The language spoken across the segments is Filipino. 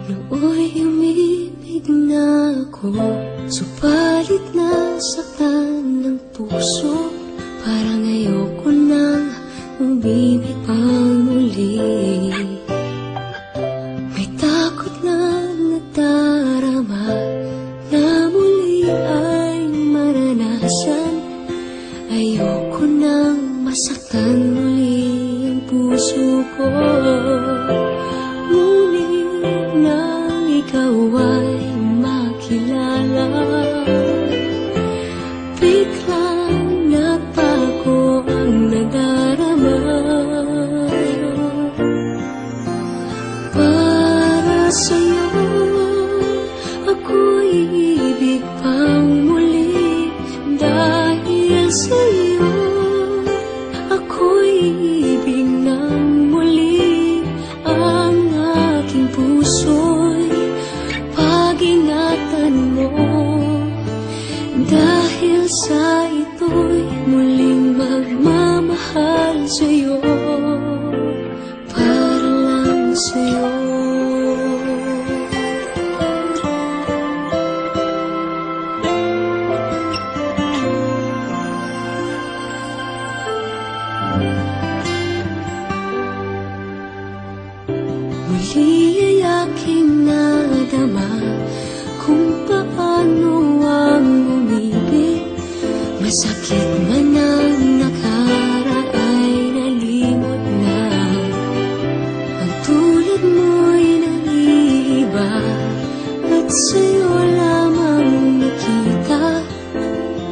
Nooy umibig na ako, subalit nasaktan ng puso. Parang ayoko nang umibig pang muli. May takot na nadarama na muli ay maranasan. Ayoko nang masaktan muli ang puso ko. Ikaw ay makilala, biglang nagbago ang nadarama. Para sa'yo ako'y ibig pang muli. Dahil sa'yo ako'y ibig ng muli. Ang aking puso'y pag-ingatan mo. Dahil sa ito'y muling magmamahal sa'yo, para lang sa'yo. Muli ay aking nadama kung paano ang umibig. Masakit man ang nakaraan nalimot na. Ang tulad mo'y nag-iiba at sa'yo lamang nakita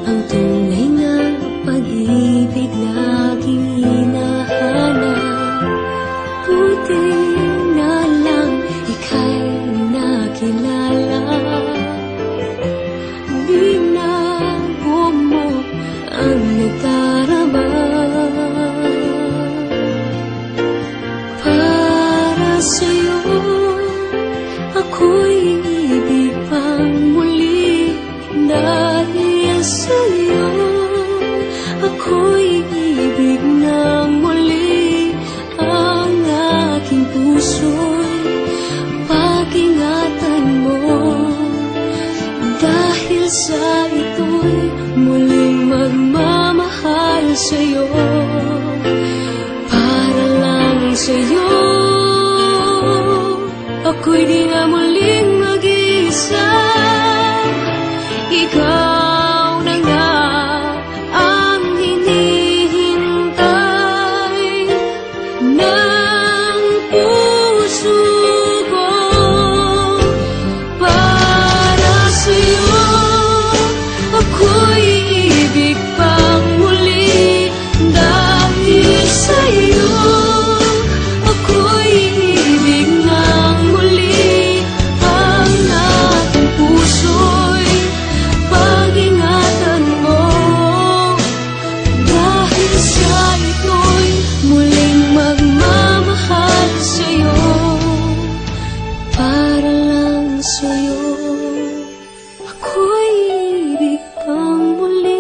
ang tunay na pag-ibig laging hinahanap. Buti na lang ika'y nakilala. Binago mo ang nadarama. Para sa'yo ako'y ibig pang muli. Dahil sa'yo ako'y ibig ng muli. Ang aking puso'y pag-ingatan mo. Dahil sa ito'y muling magmamahal sa'yo, para lang sa'yo. Ako'y di na muling mag-iisa. Ikaw na nga ang hinihintay ng puso ko. Para sa'yo ako'y ibig pang muli. Dahil sa'yo ako'y ibig ng muli. Ang aking puso'y pag-ingatan mo. Dahil sa ito'y muling magmamahal sa'yo, para lang sa'yo. Ako'y ibig pang muli.